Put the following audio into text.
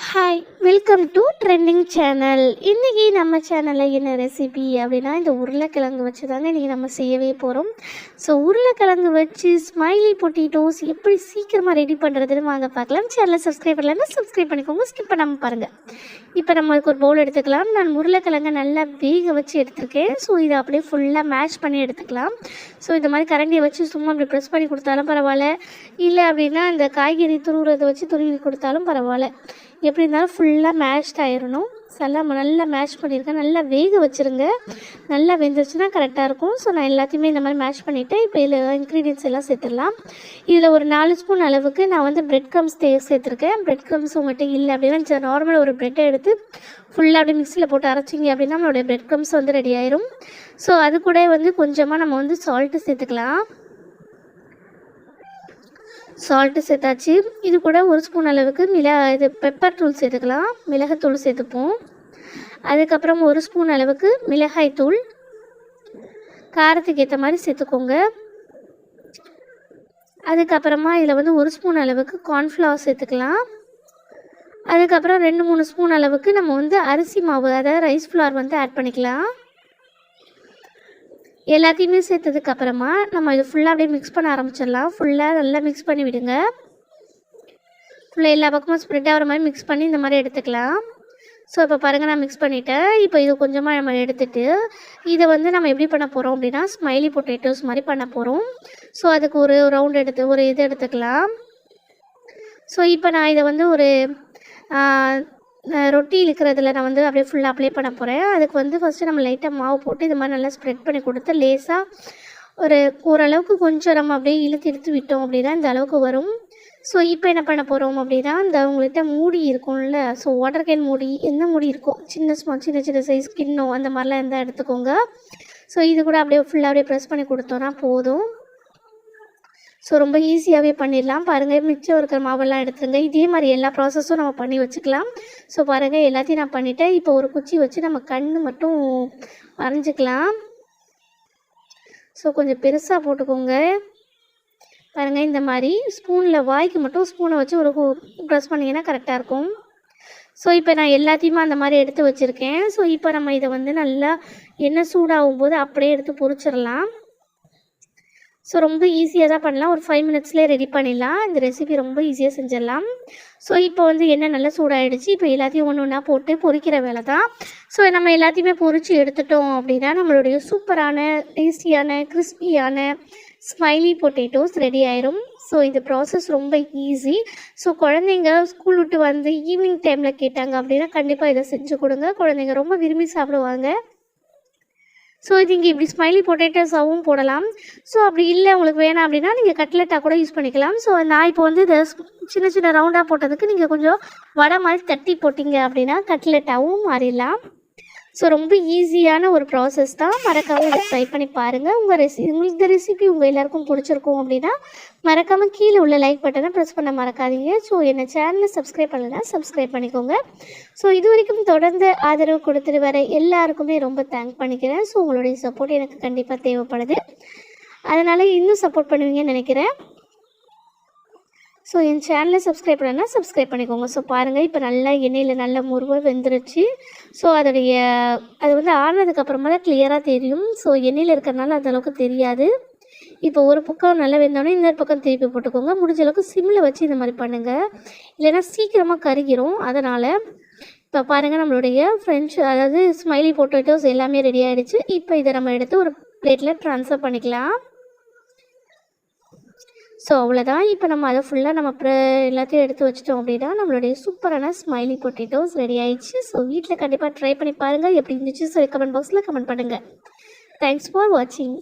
Hi, welcome to trending channel. இன்றைக்கி நம்ம சேனலில் என்ன ரெசிபி அப்படின்னா, இந்த உருளைக்கிழங்கு வச்சு தாங்க இன்றைக்கி நம்ம செய்யவே போகிறோம். ஸோ உருளைக்கிழங்கு வச்சு ஸ்மைலி பொட்டேட்டோஸ் எப்படி சீக்கிரமாக ரெடி பண்ணுறதுன்னு வாங்க பார்க்கலாம். சேனலை சப்ஸ்கிரைப் பண்ணலன்னா சப்ஸ்கிரைப் பண்ணிக்கோங்க, ஸ்கிப் பண்ணாமல் பாருங்கள். இப்போ நம்மளுக்கு ஒரு பவுல் எடுத்துக்கலாம். நான் உருளைக்கிழங்கை நல்லா வேக வச்சு எடுத்துருக்கேன். ஸோ இதை அப்படியே ஃபுல்லாக மேஷ் பண்ணி எடுத்துக்கலாம். ஸோ இந்த மாதிரி கரண்டியை வச்சு சும்மா அப்படி ப்ரெஸ் பண்ணி கொடுத்தாலும் பரவாயில்ல, இல்லை அப்படின்னா இந்த காய்கறி துருவுறதை வச்சு துருவி கொடுத்தாலும் பரவாயில்ல. எப்படி இருந்தாலும் ஃபுல்லாக மேஷ்ட் ஆயிடணும். நல்லா மேஷ் பண்ணியிருக்கேன். நல்லா வேக வச்சுருங்க. நல்லா வெந்துருச்சுன்னா கரெக்டாக இருக்கும். ஸோ நான் எல்லாத்தையுமே இந்த மாதிரி மேஷ் பண்ணிவிட்டேன். இப்போ இதில் இன்க்ரீடியன்ஸ் எல்லாம் சேர்த்துடலாம். இதில் ஒரு 4 ஸ்பூன் அளவுக்கு நான் வந்து பிரெட் க்ரம்ஸ் சேர்த்துருக்கேன். பிரெட் க்ரம்ஸ் உங்கள்கிட்ட இல்லை அப்படின்னா நார்மலாக ஒரு ப்ரெட்டை எடுத்து ஃபுல்லாக அப்படியே மிக்சியில் போட்டு அரைச்சிங்க அப்படின்னா நம்மளுடைய பிரெட் க்ரம்ஸ் வந்து ரெடி ஆயிரும். ஸோ அது கூட வந்து கொஞ்சமாக நம்ம வந்து சால்ட்டு சேர்த்துக்கலாம். சால்ட்டு சேர்த்தாச்சு. இது கூட 1 ஸ்பூன் அளவுக்கு பெப்பர் தூள் சேர்த்துக்கலாம். மிளகாத்தூள் சேர்த்துப்போம். அதுக்கப்புறம் 1 ஸ்பூன் அளவுக்கு மிளகாய் தூள், காரத்துக்கு ஏற்ற மாதிரி சேர்த்துக்கோங்க. அதுக்கப்புறமா இதில் வந்து 1 ஸ்பூன் அளவுக்கு கார்ன்ஃப்ளவர் சேர்த்துக்கலாம். அதுக்கப்புறம் 2-3 ஸ்பூன் அளவுக்கு நம்ம வந்து அரிசி மாவு, அதாவது ரைஸ் ஃப்ளார் வந்து ஆட் பண்ணிக்கலாம். எல்லாத்தையுமே சேர்த்ததுக்கப்புறமா நம்ம இது ஃபுல்லாக அப்படியே மிக்ஸ் பண்ண ஆரம்பிச்சிடலாம். ஃபுல்லாக நல்லா மிக்ஸ் பண்ணி விடுங்க. ஃபுல்லாக எல்லா பக்கமும் ஸ்ப்ரெட் ஆகிற மாதிரி மிக்ஸ் பண்ணி இந்த மாதிரி எடுத்துக்கலாம். ஸோ இப்போ பாருங்கள், நான் மிக்ஸ் பண்ணிவிட்டேன். இப்போ இது கொஞ்சமாக நம்ம எடுத்துகிட்டு இதை வந்து நம்ம எப்படி பண்ண போகிறோம் அப்படின்னா, ஸ்மைலி பொட்டேட்டோஸ் மாதிரி பண்ண போகிறோம். ஸோ அதுக்கு ஒரு ரவுண்ட் எடுத்துக்கலாம். ஸோ இப்போ நான் இதை வந்து ஒரு ரொட்டி இழுக்கிறதுல நான் வந்து அப்படியே ஃபுல்லாக அப்ளை பண்ண போகிறேன். அதுக்கு வந்து ஃபஸ்ட்டு நம்ம லைட்டாக மாவு போட்டு இது மாதிரி நல்லா ஸ்ப்ரெட் பண்ணி கொடுத்து லேசாக ஓரளவுக்கு கொஞ்சம் நம்ம அப்படியே இழுத்து விட்டோம் அப்படின்னா இந்த அளவுக்கு வரும். ஸோ இப்போ என்ன பண்ண போகிறோம் அப்படின்னா, இந்த உங்கள்கிட்ட மூடி இருக்கும்ல, ஸோ வாட்டர் கேன் மூடி, எந்த மூடி இருக்கும், சின்ன சைஸ் கிண்ணோ அந்த மாதிரிலாம் இருந்தால் எடுத்துக்கோங்க. ஸோ இது கூட அப்படியே ஃபுல்லாக அப்படியே ப்ரெஸ் பண்ணி கொடுத்தோன்னா போதும். ஸோ ரொம்ப ஈஸியாகவே பண்ணிடலாம். பாருங்கள், மிச்சம் இருக்கிற மாவெல்லாம் எடுத்துருங்க. இதே மாதிரி எல்லா ப்ராசஸும் நம்ம பண்ணி வச்சுக்கலாம். ஸோ பாருங்கள், எல்லாத்தையும் நான் பண்ணிவிட்டேன். இப்போ ஒரு குச்சி வச்சு நம்ம கண் மட்டும் வரைஞ்சிக்கலாம். ஸோ கொஞ்சம் பெருசாக போட்டுக்கோங்க. பாருங்கள், இந்த மாதிரி ஸ்பூனில் வாய்க்கு மட்டும் ஸ்பூனை வச்சு ஒரு ப்ரெஸ் பண்ணிங்கன்னா கரெக்டாக இருக்கும். ஸோ இப்போ நான் எல்லாத்தையுமே அந்த மாதிரி எடுத்து வச்சுருக்கேன். ஸோ இப்போ நம்ம இதை வந்து நல்லா எண்ணெய் சூடாகும் போது அப்படியே எடுத்து பொரிச்சிடலாம். ஸோ ரொம்ப ஈஸியாக தான் பண்ணலாம். ஒரு 5 மினிட்ஸ்லேயே ரெடி பண்ணிடலாம். இந்த ரெசிபி ரொம்ப ஈஸியாக செஞ்சிடலாம். ஸோ இப்போ வந்து எண்ணெய் நல்லா சூடாகிடுச்சு. இப்போ எல்லாத்தையும் ஒன்று ஒன்றா போட்டு பொரிக்கிற வேலை தான். ஸோ நம்ம எல்லாத்தையுமே பொரித்து எடுத்துட்டோம் அப்படின்னா நம்மளுடைய சூப்பரான, டேஸ்டியான, கிறிஸ்பியான ஸ்மைலி பொட்டேட்டோஸ் ரெடி ஆயிரும். ஸோ இந்த ப்ராசஸ் ரொம்ப ஈஸி. ஸோ குழந்தைங்க ஸ்கூல் விட்டு வந்து ஈவினிங் டைமில் கேட்டாங்க அப்படின்னா கண்டிப்பாக இதை செஞ்சு கொடுங்க. குழந்தைங்க ரொம்ப விரும்பி சாப்பிடுவாங்க. ஸோ இது இங்கே இப்படி ஸ்மைலி பொட்டேட்டோஸாகவும் போடலாம். ஸோ அப்படி இல்லை உங்களுக்கு வேணாம் அப்படின்னா நீங்கள் கட்லெட்டாக கூட யூஸ் பண்ணிக்கலாம். ஸோ நான் இப்போ வந்து இதை சின்ன ரவுண்டாக போட்டதுக்கு நீங்கள் கொஞ்சம் வடை மாதிரி தட்டி போட்டிங்க அப்படின்னா கட்லெட்டாகவும் மாறிடலாம். ஸோ ரொம்ப ஈஸியான ஒரு ப்ராசஸ் தான். மறக்காமல் இதை ட்ரை பண்ணி பாருங்கள். உங்களுக்கு இந்த ரெசிபி உங்கள் எல்லாருக்கும் பிடிச்சிருக்கும் அப்படின்னா மறக்காமல் கீழே உள்ள லைக் பட்டனை ப்ரெஸ் பண்ண மறக்காதீங்க. ஸோ என்ன சேனலை சப்ஸ்கிரைப் பண்ணலைன்னா சப்ஸ்கிரைப் பண்ணிக்கோங்க. ஸோ இது வரைக்கும் தொடர்ந்து ஆதரவு கொடுத்துட்டு வர எல்லாருக்குமே ரொம்ப தேங்க் பண்ணிக்கிறேன். ஸோ உங்களுடைய சப்போர்ட் எனக்கு கண்டிப்பாக தேவைப்படுது. அதனால் இன்னும் சப்போர்ட் பண்ணுவீங்கன்னு நினைக்கிறேன். ஸோ என் சேனலை சப்ஸ்கிரைப் பண்ணலன்னா சப்ஸ்கிரைப் பண்ணிக்கோங்க. ஸோ பாருங்கள், இப்போ நல்லா எண்ணெயில் நல்லா முருவாக வெந்துருச்சு. ஸோ அது வந்து ஆனதுக்கப்புறமா தான் கிளியராக தெரியும். ஸோ எண்ணெயில் இருக்கிறனால அந்தளவுக்கு தெரியாது. இப்போ ஒரு பக்கம் நல்லா வெந்தோடனே இன்னொரு பக்கம் திருப்பி போட்டுக்கோங்க. முடிஞ்ச அளவுக்கு சிம்மில் வச்சு இந்த மாதிரி பண்ணுங்கள், இல்லைன்னா சீக்கிரமாக கருகிரும். அதனால் இப்போ பாருங்கள், நம்மளுடைய அதாவது ஸ்மைலி பொட்டேட்டோஸ் எல்லாமே ரெடி ஆகிடுச்சு. இப்போ இதை நம்ம எடுத்து ஒரு பிளேட்டில் ட்ரான்ஸ்ஃபர் பண்ணிக்கலாம். ஸோ அவ்வளோதான். இப்போ நம்ம அதை ஃபுல்லாக நம்ம எல்லாத்தையும் எடுத்து வச்சிட்டோம் அப்படின்னா நம்மளுடைய சூப்பரான ஸ்மைலி பொட்டேட்டோஸ் ரெடி ஆயிடுச்சு. ஸோ வீட்டில் கண்டிப்பாக ட்ரை பண்ணி பாருங்கள். எப்படி இருந்துச்சு ஸோ கமெண்ட் பாக்ஸில் கமெண்ட் பண்ணுங்கள். தேங்க்ஸ் ஃபார் வாட்சிங்.